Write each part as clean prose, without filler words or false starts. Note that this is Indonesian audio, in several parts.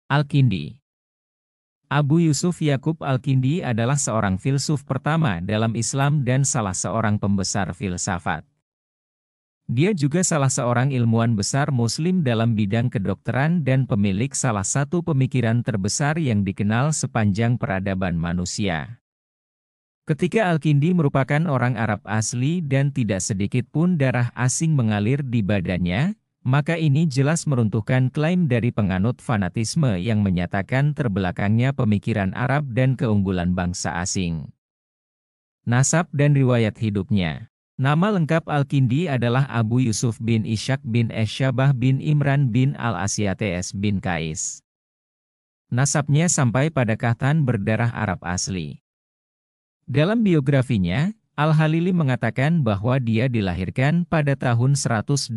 Al-Kindi. Abu Yusuf Yakub Al-Kindi adalah seorang filsuf pertama dalam Islam dan salah seorang pembesar filsafat. Dia juga salah seorang ilmuwan besar Muslim dalam bidang kedokteran dan pemilik salah satu pemikiran terbesar yang dikenal sepanjang peradaban manusia. Ketika Al-Kindi merupakan orang Arab asli dan tidak sedikit pun darah asing mengalir di badannya, maka ini jelas meruntuhkan klaim dari penganut fanatisme yang menyatakan terbelakangnya pemikiran Arab dan keunggulan bangsa asing. Nasab dan riwayat hidupnya. Nama lengkap Al-Kindi adalah Abu Yusuf bin Ishaq bin Esyabah bin Imran bin Al-Asyates bin Qais. Nasabnya sampai pada kahtan berdarah Arab asli. Dalam biografinya, Al-Halili mengatakan bahwa dia dilahirkan pada tahun 188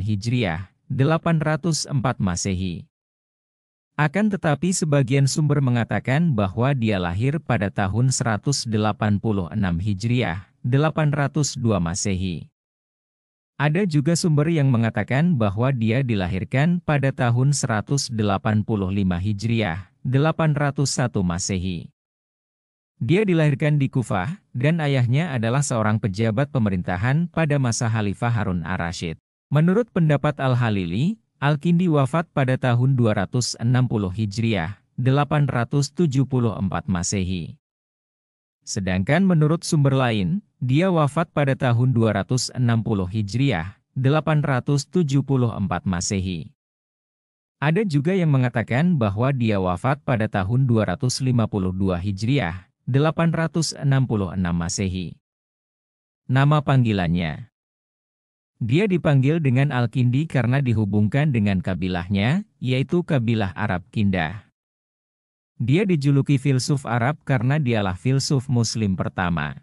Hijriah, 804 Masehi. Akan tetapi sebagian sumber mengatakan bahwa dia lahir pada tahun 186 Hijriah, 802 Masehi. Ada juga sumber yang mengatakan bahwa dia dilahirkan pada tahun 185 Hijriah, 801 Masehi. Dia dilahirkan di Kufah, dan ayahnya adalah seorang pejabat pemerintahan pada masa Khalifah Harun ar-Rasyid. Menurut pendapat Al-Halili, Al-Kindi wafat pada tahun 260 Hijriah, 874 Masehi. Sedangkan menurut sumber lain, dia wafat pada tahun 260 Hijriah, 874 Masehi. Ada juga yang mengatakan bahwa dia wafat pada tahun 252 Hijriah, 866 Masehi. Nama panggilannya. Dia dipanggil dengan Al-Kindi karena dihubungkan dengan kabilahnya, yaitu kabilah Arab Kindah. Dia dijuluki filsuf Arab karena dialah filsuf Muslim pertama.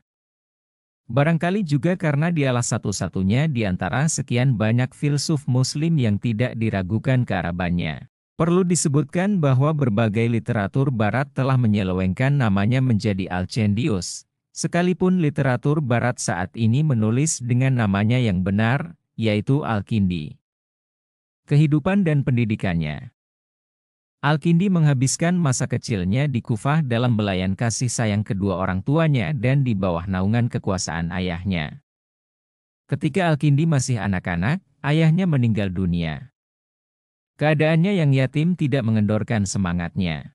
Barangkali juga karena dialah satu-satunya di antara sekian banyak filsuf Muslim yang tidak diragukan kearabannya. Perlu disebutkan bahwa berbagai literatur barat telah menyelewengkan namanya menjadi Alcendius, sekalipun literatur barat saat ini menulis dengan namanya yang benar, yaitu Al-Kindi. Kehidupan dan pendidikannya. Al-Kindi menghabiskan masa kecilnya di Kufah dalam belayan kasih sayang kedua orang tuanya dan di bawah naungan kekuasaan ayahnya. Ketika Al-Kindi masih anak-anak, ayahnya meninggal dunia. Keadaannya yang yatim tidak mengendorkan semangatnya.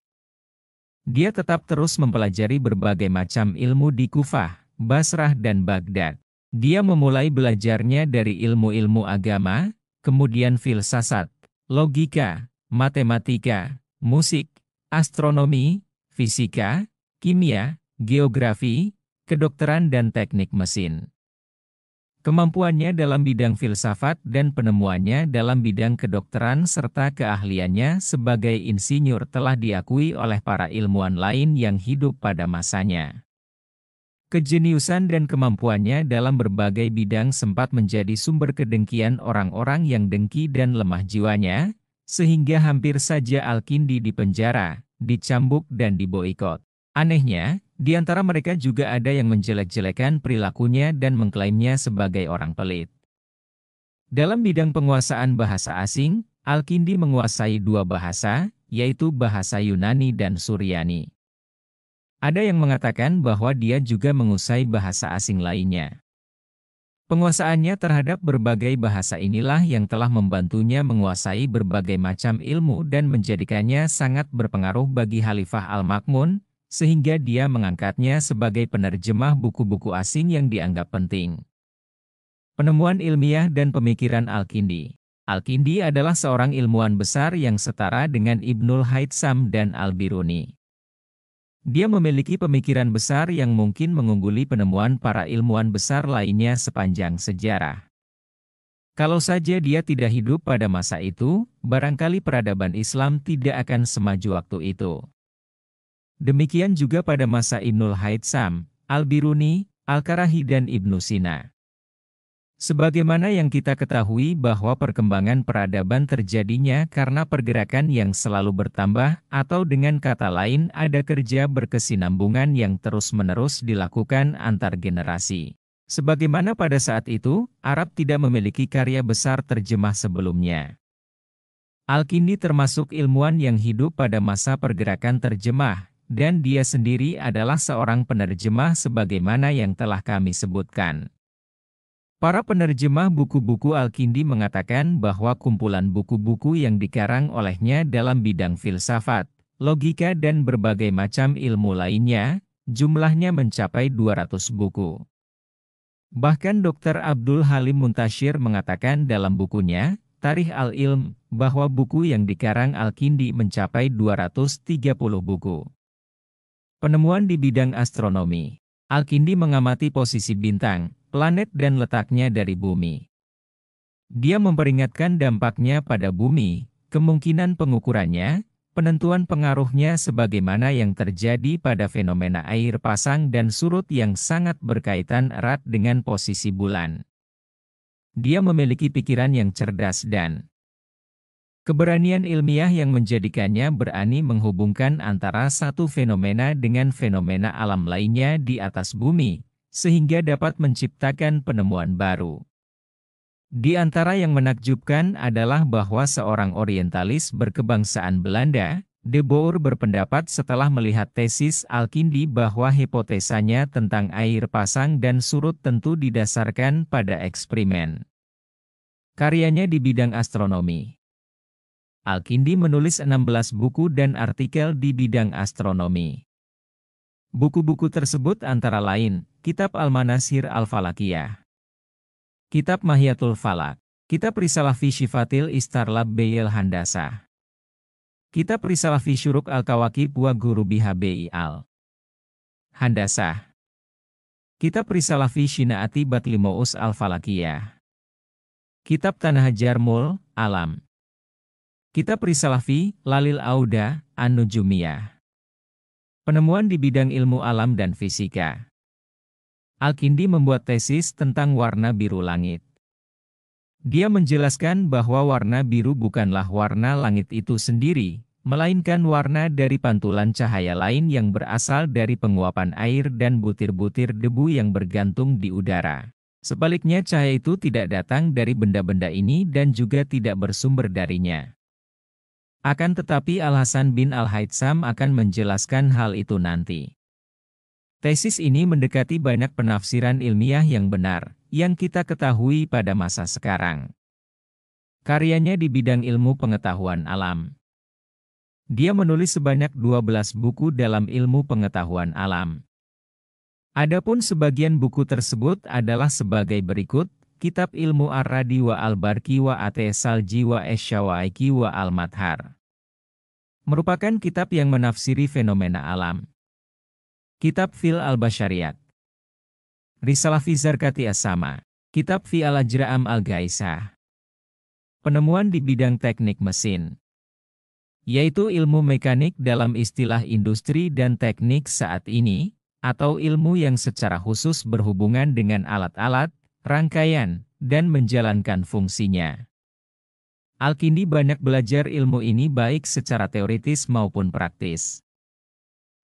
Dia tetap terus mempelajari berbagai macam ilmu di Kufah, Basrah dan Baghdad. Dia memulai belajarnya dari ilmu-ilmu agama, kemudian filsafat, logika, matematika, musik, astronomi, fisika, kimia, geografi, kedokteran dan teknik mesin. Kemampuannya dalam bidang filsafat dan penemuannya dalam bidang kedokteran serta keahliannya sebagai insinyur telah diakui oleh para ilmuwan lain yang hidup pada masanya. Kejeniusan dan kemampuannya dalam berbagai bidang sempat menjadi sumber kedengkian orang-orang yang dengki dan lemah jiwanya, sehingga hampir saja Al-Kindi dipenjara, dicambuk dan diboikot. Anehnya, di antara mereka juga ada yang menjelek-jelekan perilakunya dan mengklaimnya sebagai orang pelit. Dalam bidang penguasaan bahasa asing, Al-Kindi menguasai dua bahasa, yaitu bahasa Yunani dan Suryani. Ada yang mengatakan bahwa dia juga menguasai bahasa asing lainnya. Penguasaannya terhadap berbagai bahasa inilah yang telah membantunya menguasai berbagai macam ilmu dan menjadikannya sangat berpengaruh bagi Khalifah Al-Ma'mun, sehingga dia mengangkatnya sebagai penerjemah buku-buku asing yang dianggap penting. Penemuan ilmiah dan pemikiran Al-Kindi. Al-Kindi adalah seorang ilmuwan besar yang setara dengan Ibnul Haytham dan Al-Biruni. Dia memiliki pemikiran besar yang mungkin mengungguli penemuan para ilmuwan besar lainnya sepanjang sejarah. Kalau saja dia tidak hidup pada masa itu, barangkali peradaban Islam tidak akan semaju waktu itu. Demikian juga pada masa Ibnul Haytham, Al-Biruni, Al-Karahi dan Ibnu Sina. Sebagaimana yang kita ketahui bahwa perkembangan peradaban terjadinya karena pergerakan yang selalu bertambah, atau dengan kata lain ada kerja berkesinambungan yang terus-menerus dilakukan antar generasi. Sebagaimana pada saat itu, Arab tidak memiliki karya besar terjemah sebelumnya. Al-Kindi termasuk ilmuwan yang hidup pada masa pergerakan terjemah, dan dia sendiri adalah seorang penerjemah sebagaimana yang telah kami sebutkan. Para penerjemah buku-buku Al-Kindi mengatakan bahwa kumpulan buku-buku yang dikarang olehnya dalam bidang filsafat, logika dan berbagai macam ilmu lainnya, jumlahnya mencapai 200 buku. Bahkan Dr. Abdul Halim Muntashir mengatakan dalam bukunya, Tarikh Al-Ilm, bahwa buku yang dikarang Al-Kindi mencapai 230 buku. Penemuan di bidang astronomi. Al-Kindi mengamati posisi bintang, planet dan letaknya dari bumi. Dia memperingatkan dampaknya pada bumi, kemungkinan pengukurannya, penentuan pengaruhnya sebagaimana yang terjadi pada fenomena air pasang dan surut yang sangat berkaitan erat dengan posisi bulan. Dia memiliki pikiran yang cerdas dan keberanian ilmiah yang menjadikannya berani menghubungkan antara satu fenomena dengan fenomena alam lainnya di atas bumi, sehingga dapat menciptakan penemuan baru. Di antara yang menakjubkan adalah bahwa seorang orientalis berkebangsaan Belanda, De Boer berpendapat setelah melihat tesis Al-Kindi bahwa hipotesanya tentang air pasang dan surut tentu didasarkan pada eksperimen. Karyanya di bidang astronomi. Al-Kindi menulis 16 buku dan artikel di bidang astronomi. Buku-buku tersebut antara lain, Kitab Al-Manasir Al-Falakiyah, Kitab Mahyatul Falak, Kitab Risalah fi Syifatil Istarlab Beyel Handasah, Kitab Risalah fi Syuruk Al-Kawakib wa Gurubiha Al Handasah, Kitab Risalah fi Shinaati Batlimous Al-Falakiyah, Kitab Tanah Jarmul Alam, Kitab Risalah fi Lalil Auda An-Nujumiyah. Penemuan di bidang ilmu alam dan fisika. Al-Kindi membuat tesis tentang warna biru langit. Dia menjelaskan bahwa warna biru bukanlah warna langit itu sendiri, melainkan warna dari pantulan cahaya lain yang berasal dari penguapan air dan butir-butir debu yang bergantung di udara. Sebaliknya cahaya itu tidak datang dari benda-benda ini dan juga tidak bersumber darinya. Akan tetapi Al-Hasan bin Al-Haytham akan menjelaskan hal itu nanti. Tesis ini mendekati banyak penafsiran ilmiah yang benar, yang kita ketahui pada masa sekarang. Karyanya di bidang ilmu pengetahuan alam. Dia menulis sebanyak 12 buku dalam ilmu pengetahuan alam. Adapun sebagian buku tersebut adalah sebagai berikut, Kitab Ilmu Ar-Radi wa Al-Barki wa At-Salji wa Esyawaiki wa Al-Madhar. Merupakan kitab yang menafsiri fenomena alam. Kitab Fil Al-Basyariyat, Risalah fi Zarkati As-Sama, Kitab Fi Al-Ajra'am Al-Gaisah. Penemuan di bidang teknik mesin, yaitu ilmu mekanik dalam istilah industri dan teknik saat ini, atau ilmu yang secara khusus berhubungan dengan alat-alat, rangkaian, dan menjalankan fungsinya. Al-Kindi banyak belajar ilmu ini baik secara teoritis maupun praktis.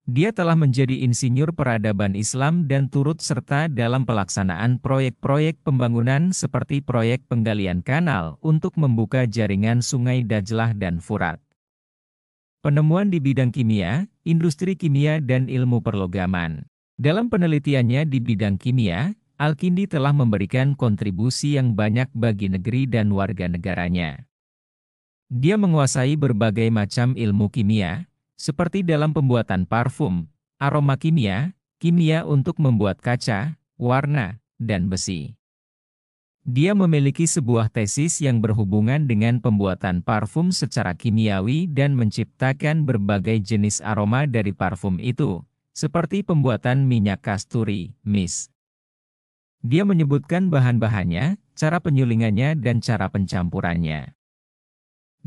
Dia telah menjadi insinyur peradaban Islam dan turut serta dalam pelaksanaan proyek-proyek pembangunan seperti proyek penggalian kanal untuk membuka jaringan sungai Dajlah dan Furat. Penemuan di bidang kimia, industri kimia dan ilmu perlogaman. Dalam penelitiannya di bidang kimia, Al-Kindi telah memberikan kontribusi yang banyak bagi negeri dan warga negaranya. Dia menguasai berbagai macam ilmu kimia, seperti dalam pembuatan parfum, aroma kimia, kimia untuk membuat kaca, warna, dan besi. Dia memiliki sebuah tesis yang berhubungan dengan pembuatan parfum secara kimiawi dan menciptakan berbagai jenis aroma dari parfum itu, seperti pembuatan minyak kasturi, mist. Dia menyebutkan bahan-bahannya, cara penyulingannya dan cara pencampurannya.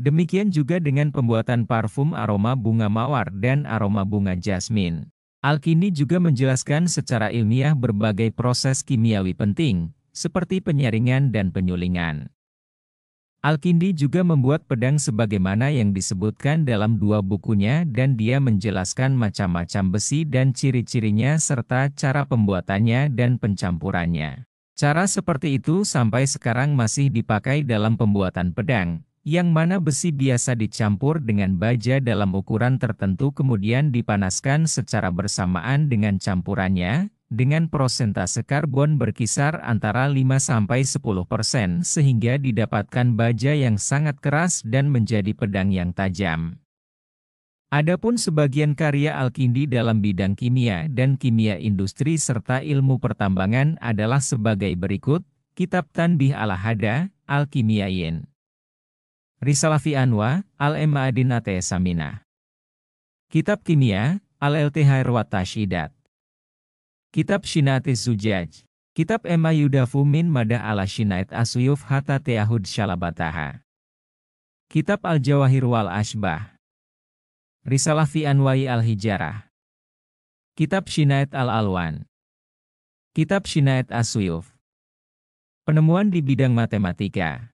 Demikian juga dengan pembuatan parfum aroma bunga mawar dan aroma bunga jasmin. Al-Kindi juga menjelaskan secara ilmiah berbagai proses kimiawi penting, seperti penyaringan dan penyulingan. Al-Kindi juga membuat pedang sebagaimana yang disebutkan dalam 2 bukunya dan dia menjelaskan macam-macam besi dan ciri-cirinya serta cara pembuatannya dan pencampurannya. Cara seperti itu sampai sekarang masih dipakai dalam pembuatan pedang, yang mana besi biasa dicampur dengan baja dalam ukuran tertentu kemudian dipanaskan secara bersamaan dengan campurannya, dengan prosentase karbon berkisar antara 5–10% sehingga didapatkan baja yang sangat keras dan menjadi pedang yang tajam. Adapun sebagian karya Al-Kindi dalam bidang kimia dan kimia industri serta ilmu pertambangan adalah sebagai berikut, Kitab Tanbih al-Hada, Al-Kimiyayin. Risalah fi Anwa, Al-Ma'adinat Samina. Kitab Kimia, Al-Iltihar wa Tashidat. Kitab Shinatis Zujaj. Kitab Ema Yudafu min Madah ala Shinait Asuyuf Hatta Teahud Shalabataha. Kitab Al-Jawahir wal Ashbah. Risalah fi Anwai al-Hijarah. Kitab Shinait al-Alwan. Kitab Shinait Asuyuf. Penemuan di bidang matematika.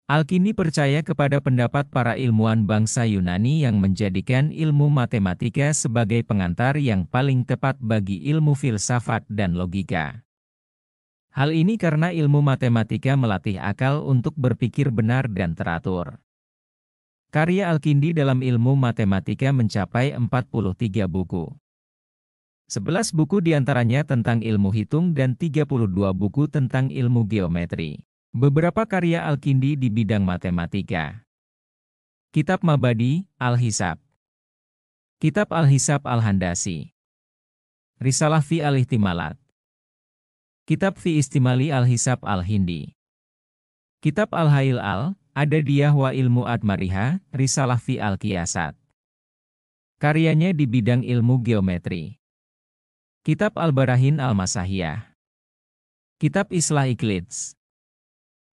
Al-Kindi percaya kepada pendapat para ilmuwan bangsa Yunani yang menjadikan ilmu matematika sebagai pengantar yang paling tepat bagi ilmu filsafat dan logika. Hal ini karena ilmu matematika melatih akal untuk berpikir benar dan teratur. Karya Al-Kindi dalam ilmu matematika mencapai 43 buku. 11 buku diantaranya tentang ilmu hitung dan 32 buku tentang ilmu geometri. Beberapa karya Al-Kindi di bidang matematika. Kitab Mabadi, Al-Hisab. Kitab Al-Hisab Al-Handasi. Risalah fi Al-Ihtimalat. Kitab fi Istimali Al-Hisab Al-Hindi. Kitab Al-Hail Al-Adadiyah wa Ilmu Admariha, Risalah fi Al-Qiyasat. Karyanya di bidang ilmu geometri. Kitab Al-Barahin Al-Masahiyah. Kitab Islah Iklits.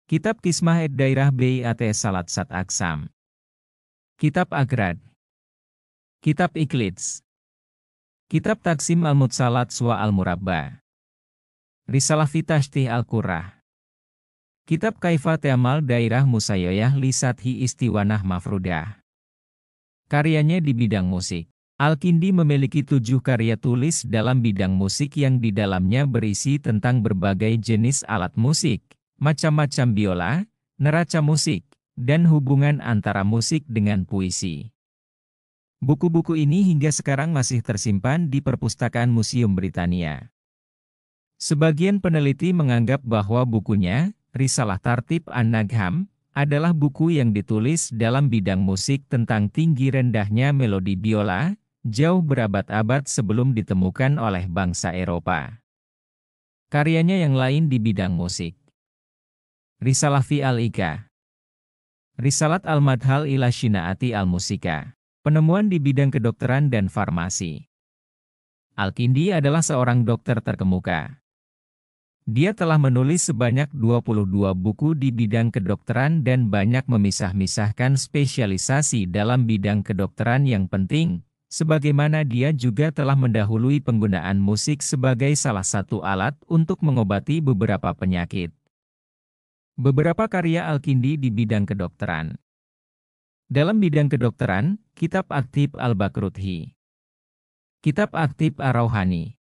Kitab Kismah Dairah Bi'at Salat Sat Aksam. Kitab Agrad. Kitab Iklits. Kitab Taksim Al-Mutsalat Swa Al-Murabba. Risalah fi Tashtih Al-Qurrah. Kitab Kaifa Ta'mal Dairah Musayyah li Sathi Istiwanah Mafrudah. Karyanya di bidang musik. Al-Kindi memiliki 7 karya tulis dalam bidang musik yang di dalamnya berisi tentang berbagai jenis alat musik, macam-macam biola, neraca musik, dan hubungan antara musik dengan puisi. Buku-buku ini hingga sekarang masih tersimpan di Perpustakaan Museum Britania. Sebagian peneliti menganggap bahwa bukunya, Risalah Tartib An-Nagham, adalah buku yang ditulis dalam bidang musik tentang tinggi rendahnya melodi biola, jauh berabad-abad sebelum ditemukan oleh bangsa Eropa. Karyanya yang lain di bidang musik. Risalah fi Al-Ika. Risalat Al-Madhal ila Shinaati Al-Musika. Penemuan di bidang kedokteran dan farmasi. Al-Kindi adalah seorang dokter terkemuka. Dia telah menulis sebanyak 22 buku di bidang kedokteran dan banyak memisah-misahkan spesialisasi dalam bidang kedokteran yang penting, sebagaimana dia juga telah mendahului penggunaan musik sebagai salah satu alat untuk mengobati beberapa penyakit. Beberapa karya Al-Kindi di bidang kedokteran. Dalam bidang kedokteran, Kitab Aktib Al-Bakruthi. Kitab Aktib Ar-Rauhani.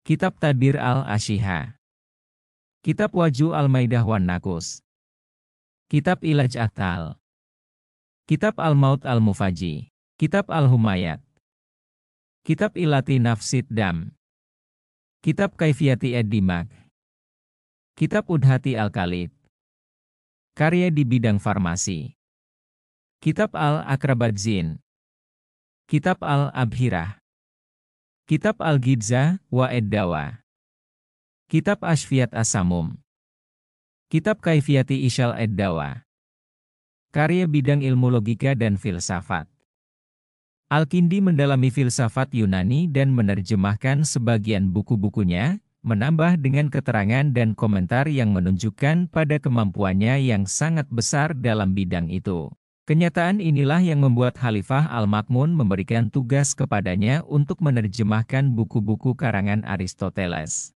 Kitab Tadbir Al-Ashiha. Kitab Waju Al-Maidah wan Nakus. Kitab Ilaj Atal. Kitab Al-Maut Al-Mufaji. Kitab Al-Humayat. Kitab Ilati Nafsid Dam. Kitab Kaifiyati Ad-Dimag. Kitab Udhati Al-Khalid. Karya di bidang farmasi. Kitab Al-Akrabadzin. Kitab Al-Abhirah. Kitab Al-Gidza wa Ed-Dawa. Kitab Asfiyat As-Samum. Kitab Kaifiyati Isyal Ed-Dawa. Karya bidang ilmu logika dan filsafat. Al-Kindi mendalami filsafat Yunani dan menerjemahkan sebagian buku-bukunya, menambah dengan keterangan dan komentar yang menunjukkan pada kemampuannya yang sangat besar dalam bidang itu. Kenyataan inilah yang membuat Khalifah Al-Ma'mun memberikan tugas kepadanya untuk menerjemahkan buku-buku karangan Aristoteles.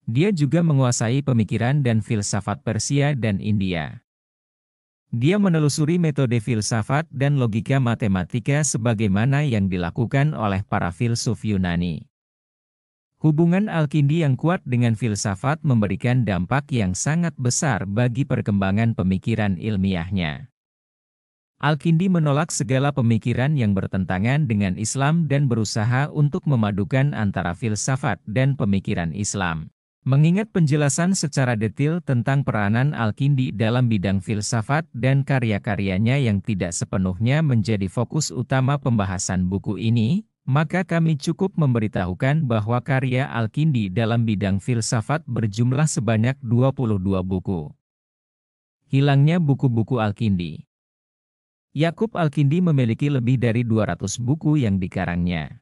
Dia juga menguasai pemikiran dan filsafat Persia dan India. Dia menelusuri metode filsafat dan logika matematika sebagaimana yang dilakukan oleh para filsuf Yunani. Hubungan Al-Kindi yang kuat dengan filsafat memberikan dampak yang sangat besar bagi perkembangan pemikiran ilmiahnya. Al-Kindi menolak segala pemikiran yang bertentangan dengan Islam dan berusaha untuk memadukan antara filsafat dan pemikiran Islam. Mengingat penjelasan secara detail tentang peranan Al-Kindi dalam bidang filsafat dan karya-karyanya yang tidak sepenuhnya menjadi fokus utama pembahasan buku ini, maka kami cukup memberitahukan bahwa karya Al-Kindi dalam bidang filsafat berjumlah sebanyak 22 buku. Hilangnya buku-buku Al-Kindi. Yakub Al-Kindi memiliki lebih dari 200 buku yang dikarangnya.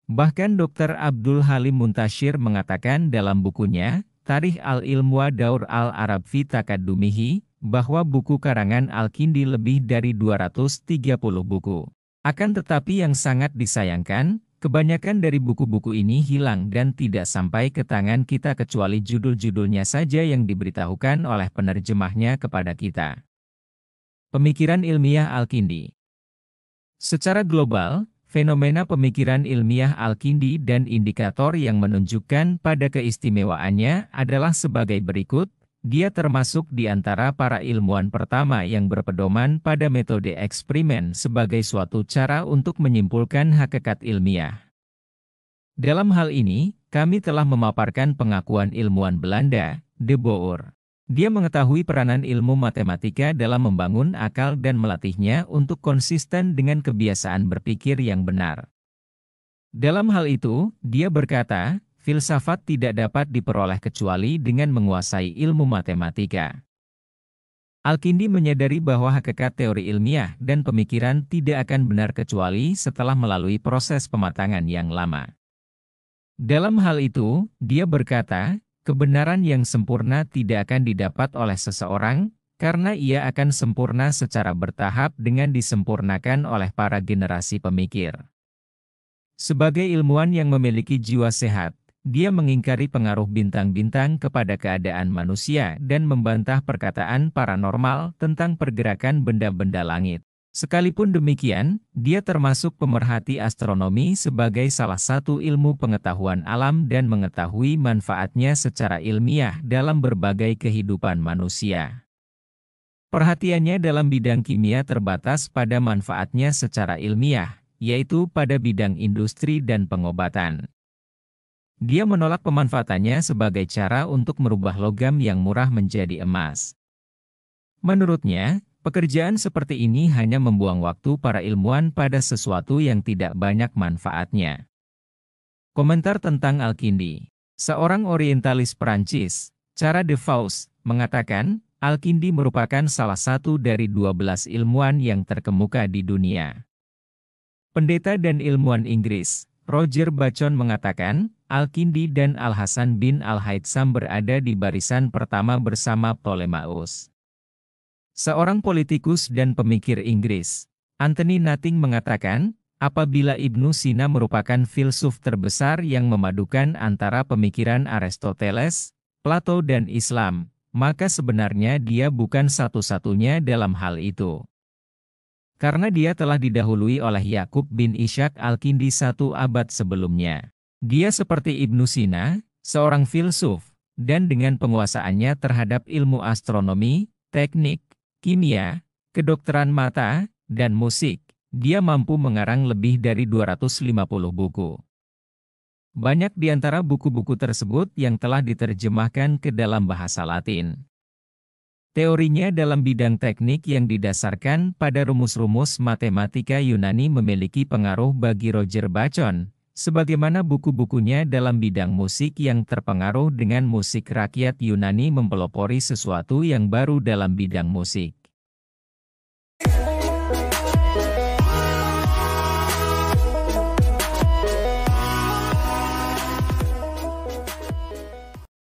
Bahkan Dr. Abdul Halim Muntashir mengatakan dalam bukunya, Tarikh al-Ilm wa Daur al-Arab fi Takaddumihi, bahwa buku karangan Al-Kindi lebih dari 230 buku. Akan tetapi yang sangat disayangkan, kebanyakan dari buku-buku ini hilang dan tidak sampai ke tangan kita kecuali judul-judulnya saja yang diberitahukan oleh penerjemahnya kepada kita. Pemikiran ilmiah Al-Kindi. Secara global, fenomena pemikiran ilmiah Al-Kindi dan indikator yang menunjukkan pada keistimewaannya adalah sebagai berikut. Dia termasuk di antara para ilmuwan pertama yang berpedoman pada metode eksperimen sebagai suatu cara untuk menyimpulkan hakikat ilmiah. Dalam hal ini, kami telah memaparkan pengakuan ilmuwan Belanda, De Boer. Dia mengetahui peranan ilmu matematika dalam membangun akal dan melatihnya untuk konsisten dengan kebiasaan berpikir yang benar. Dalam hal itu, dia berkata, filsafat tidak dapat diperoleh kecuali dengan menguasai ilmu matematika. Al-Kindi menyadari bahwa hakikat teori ilmiah dan pemikiran tidak akan benar kecuali setelah melalui proses pematangan yang lama. Dalam hal itu, dia berkata, kebenaran yang sempurna tidak akan didapat oleh seseorang, karena ia akan sempurna secara bertahap dengan disempurnakan oleh para generasi pemikir. Sebagai ilmuwan yang memiliki jiwa sehat, dia mengingkari pengaruh bintang-bintang kepada keadaan manusia dan membantah perkataan paranormal tentang pergerakan benda-benda langit. Sekalipun demikian, dia termasuk pemerhati astronomi sebagai salah satu ilmu pengetahuan alam dan mengetahui manfaatnya secara ilmiah dalam berbagai kehidupan manusia. Perhatiannya dalam bidang kimia terbatas pada manfaatnya secara ilmiah, yaitu pada bidang industri dan pengobatan. Dia menolak pemanfaatannya sebagai cara untuk merubah logam yang murah menjadi emas. Menurutnya, pekerjaan seperti ini hanya membuang waktu para ilmuwan pada sesuatu yang tidak banyak manfaatnya. Komentar tentang Al-Kindi. Seorang orientalis Perancis, Cara de Vaux, mengatakan, Al-Kindi merupakan salah satu dari 12 ilmuwan yang terkemuka di dunia. Pendeta dan ilmuwan Inggris, Roger Bacon mengatakan, Al-Kindi dan Al-Hasan bin Al-Haytham berada di barisan pertama bersama Ptolemeus. Seorang politikus dan pemikir Inggris, Anthony Nothing mengatakan, apabila Ibnu Sina merupakan filsuf terbesar yang memadukan antara pemikiran Aristoteles, Plato dan Islam, maka sebenarnya dia bukan satu-satunya dalam hal itu. Karena dia telah didahului oleh Yakub bin Ishaq Al-Kindi 1 abad sebelumnya. Dia seperti Ibnu Sina, seorang filsuf, dan dengan penguasaannya terhadap ilmu astronomi, teknik, kimia, kedokteran mata, dan musik, dia mampu mengarang lebih dari 250 buku. Banyak di antara buku-buku tersebut yang telah diterjemahkan ke dalam bahasa Latin. Teorinya dalam bidang teknik yang didasarkan pada rumus-rumus matematika Yunani memiliki pengaruh bagi Roger Bacon, sebagaimana buku-bukunya dalam bidang musik yang terpengaruh dengan musik rakyat Yunani mempelopori sesuatu yang baru dalam bidang musik.